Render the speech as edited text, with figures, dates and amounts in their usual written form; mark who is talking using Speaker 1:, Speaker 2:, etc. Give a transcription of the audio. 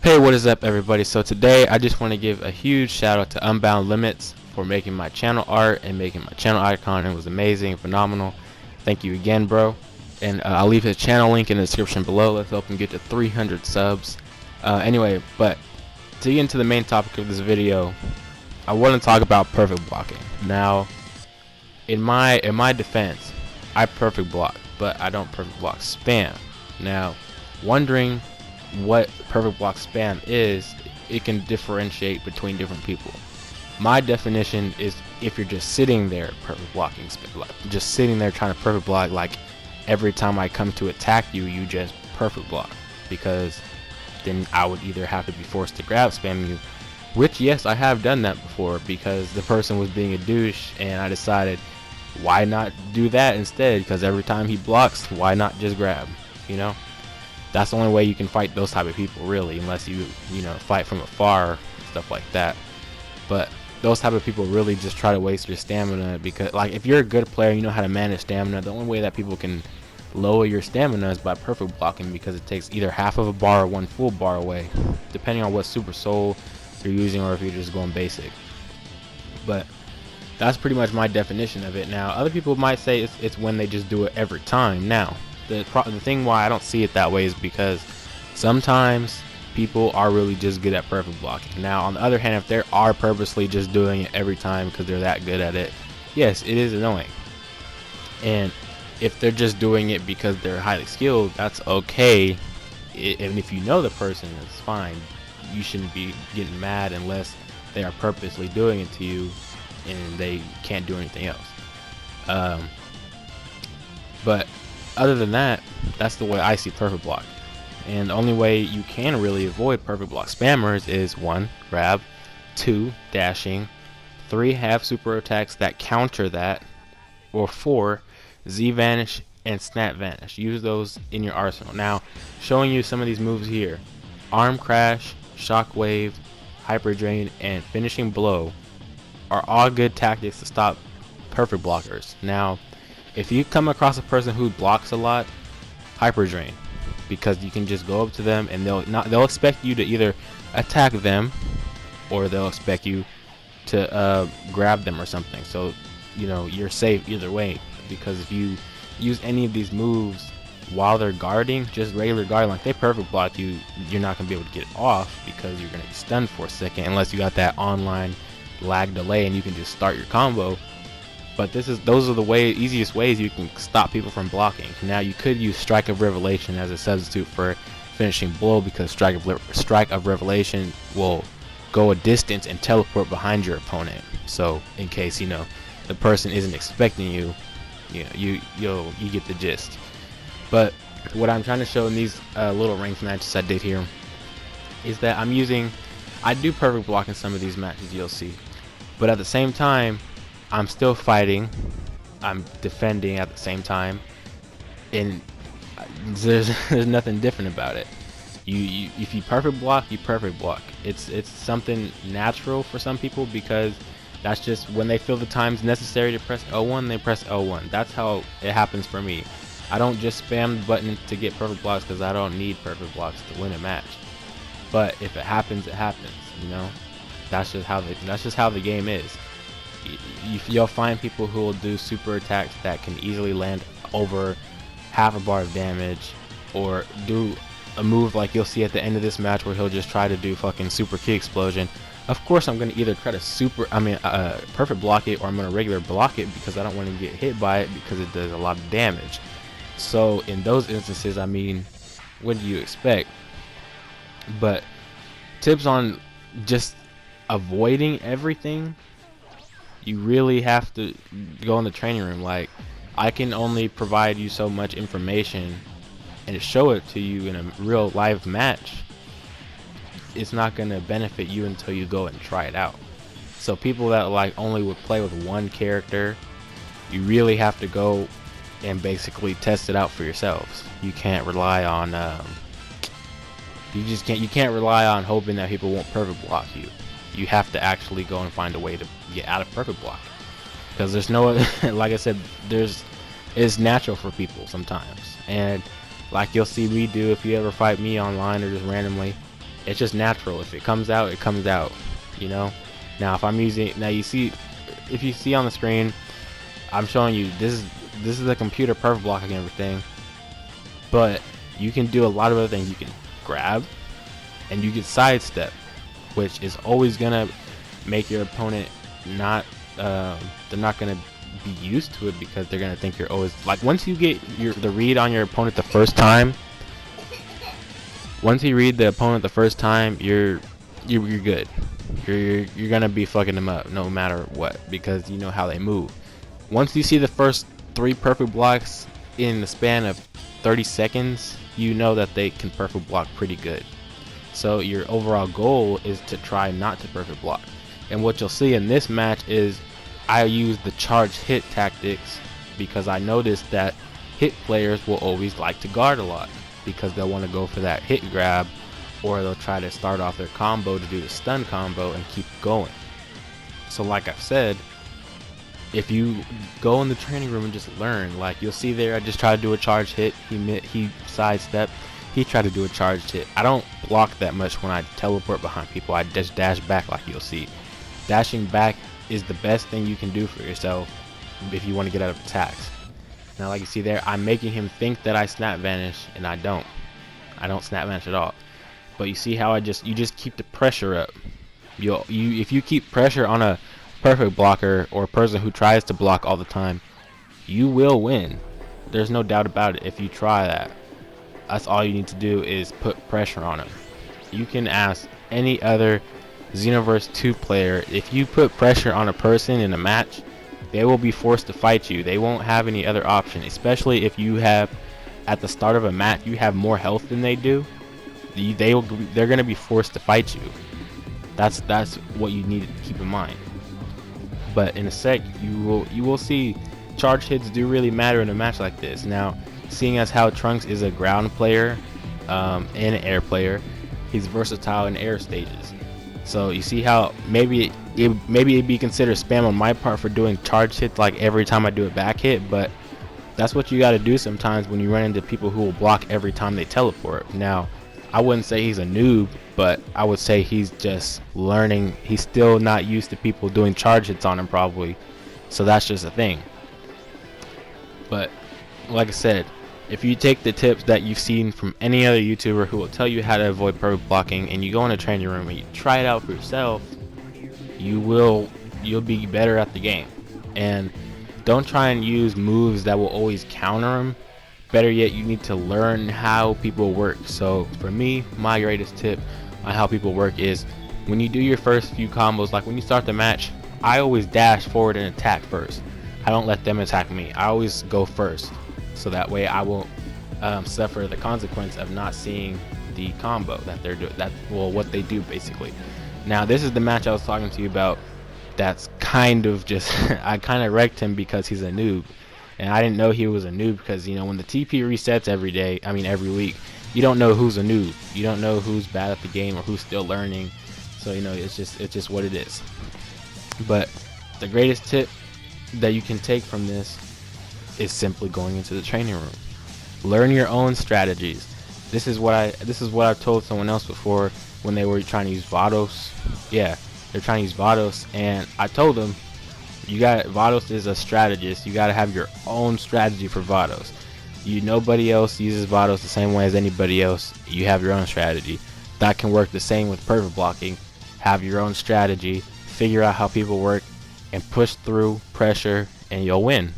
Speaker 1: Hey, what is up, everybody? So today I just want to give a huge shout out to Unbound Limits for making my channel art and making my channel icon. It was amazing, phenomenal. Thank you again, bro. And I'll leave his channel link in the description below. Let's help him get to 300 subs. Anyway, but to get into the main topic of this video, I want to talk about perfect blocking. Now, in my defense, I perfect block, but I don't perfect block spam. Now, wondering what perfect block spam is, it can differentiate between different people. My definition is if you're just sitting there perfect blocking, just sitting there trying to perfect block, like every time I come to attack you, you just perfect block, because then I would either have to be forced to grab spam you, which yes, I have done that before because the person was being a douche and I decided why not do that instead, because every time he blocks, why not just grab, you know? That's the only way you can fight those type of people, really, unless you know, fight from afar, stuff like that. But those type of people really just try to waste your stamina, because like if you're a good player, you know how to manage stamina. The only way that people can lower your stamina is by perfect blocking, because it takes either half of a bar or one full bar away, depending on what super soul you're using or if you're just going basic. But that's pretty much my definition of it. Now, other people might say it's when they just do it every time. Now, the thing why I don't see it that way is because sometimes people are really just good at perfect blocking. Now, on the other hand, if they are purposely just doing it every time because they're that good at it, yes, it is annoying. And if they're just doing it because they're highly skilled, that's okay. And if you know the person, it's fine. You shouldn't be getting mad unless they are purposely doing it to you and they can't do anything else. But other than that, that's the way I see perfect block. And the only way you can really avoid perfect block spammers is 1. Grab, 2. Dashing, 3. Have super attacks that counter that, or 4. Z vanish and snap vanish. Use those in your arsenal. Now, showing you some of these moves here: arm crash, shockwave, hyper drain, and finishing blow are all good tactics to stop perfect blockers. Now, if you come across a person who blocks a lot, hyper drain, because you can just go up to them and they'll expect you to either attack them or they'll expect you to grab them or something. So you know you're safe either way, because if you use any of these moves while they're guarding, just regular guarding, like they perfect block you, you're not gonna be able to get it off because you're gonna be stunned for a second, unless you got that online lag delay and you can just start your combo. But those are the easiest ways you can stop people from blocking. Now, you could use Strike of Revelation as a substitute for finishing blow, because Strike of Revelation will go a distance and teleport behind your opponent. So in case the person isn't expecting you, you get the gist. But what I'm trying to show in these little ranked matches I did here is that I do perfect block in some of these matches, you'll see. But at the same time, I'm still fighting, I'm defending at the same time, and there's nothing different about it. If you perfect block, you perfect block. It's something natural for some people, because that's just when they feel the time's necessary to press L1, they press L1. That's how it happens for me. I don't just spam the button to get perfect blocks, because I don't need perfect blocks to win a match. But if it happens, it happens. That's just how the game is. You'll find people who will do super attacks that can easily land over half a bar of damage, or do a move like you'll see at the end of this match where he'll just try to do fucking super key explosion. Of course, I'm gonna either try to perfect block it, or I'm gonna regular block it, because I don't want to get hit by it, because it does a lot of damage. So in those instances, what do you expect? But tips on just avoiding everything, you really have to go in the training room. Like, I can only provide you so much information and show it to you in a real live match. it's not gonna benefit you until you go and try it out. So people that like only would play with one character, you really have to go and basically test it out for yourselves. You can't rely on you can't rely on hoping that people won't perfect block you. You have to actually go and find a way to get out of perfect block, because there's no like I said, it's natural for people sometimes, and like you'll see me do if you ever fight me online or just randomly, it's just natural. If it comes out, it comes out, you know. Now if I'm using, now you see, if you see on the screen, I'm showing you this is a computer perfect blocking everything, but you can do a lot of other things. You can grab and you can sidestep, which is always gonna make your opponent not they're not gonna be used to it, because they're gonna think you're always like, once you get the read on your opponent the first time, once you read the opponent the first time, you're good. You're gonna be fucking them up no matter what, because you know how they move. Once you see the first 3 perfect blocks in the span of 30 seconds, you know that they can perfect block pretty good. So your overall goal is to try not to perfect block. And what you'll see in this match is I use the charge hit tactics, because I noticed that hit players will always like to guard a lot, because they'll want to go for that hit grab, or they'll try to start off their combo to do the stun combo and keep going. So like I've said, if you go in the training room and just learn, like you'll see there, I just try to do a charge hit, he sidestepped, he tried to do a charged hit. I don't block that much when I teleport behind people. I just dash back, like you'll see. Dashing back is the best thing you can do for yourself if you want to get out of attacks. Now like you see there, I'm making him think that I snap vanish, and I don't snap vanish at all. But you see how you just keep the pressure up. If you keep pressure on a perfect blocker or a person who tries to block all the time, you will win. There's no doubt about it. If you try that, that's all you need to do, is put pressure on them. You can ask any other Xenoverse 2 player, if you put pressure on a person in a match, they will be forced to fight you. They won't have any other option, especially if you have, at the start of a match, you have more health than they do. They're going to be forced to fight you. That's what you need to keep in mind. But in a sec, you will see charge hits do really matter in a match like this. Now, seeing as how Trunks is a ground player and an air player, he's versatile in air stages. So you see how maybe it'd be considered spam on my part for doing charge hits like every time I do a back hit, but that's what you got to do sometimes when you run into people who will block every time they teleport. Now, I wouldn't say he's a noob, but I would say he's just learning. He's still not used to people doing charge hits on him probably, so that's just a thing. But like I said, if you take the tips that you've seen from any other YouTuber who will tell you how to avoid perfect blocking, and you go in a training room and you try it out for yourself, you'll be better at the game. And don't try and use moves that will always counter them. Better yet, you need to learn how people work. So for me, my greatest tip on how people work is, when you do your first few combos, like when you start the match, I always dash forward and attack first. I don't let them attack me. I always go first, so that way I won't suffer the consequence of not seeing the combo that they're doing. What they do basically. Now this is the match I was talking to you about. That's kind of just I kind of wrecked him because he's a noob, and I didn't know he was a noob, because you know when the TP resets every week, you don't know who's a noob. You don't know who's bad at the game or who's still learning. So you know it's just what it is. But the greatest tip that you can take from this is simply going into the training room. Learn your own strategies. This is what I've told someone else before when they were trying to use Vados. Yeah, they're trying to use Vados, and I told them, Vados is a strategist. You gotta have your own strategy for Vados. Nobody else uses Vados the same way as anybody else. You have your own strategy. That can work the same with perfect blocking. Have your own strategy, figure out how people work, and push through pressure, and you'll win.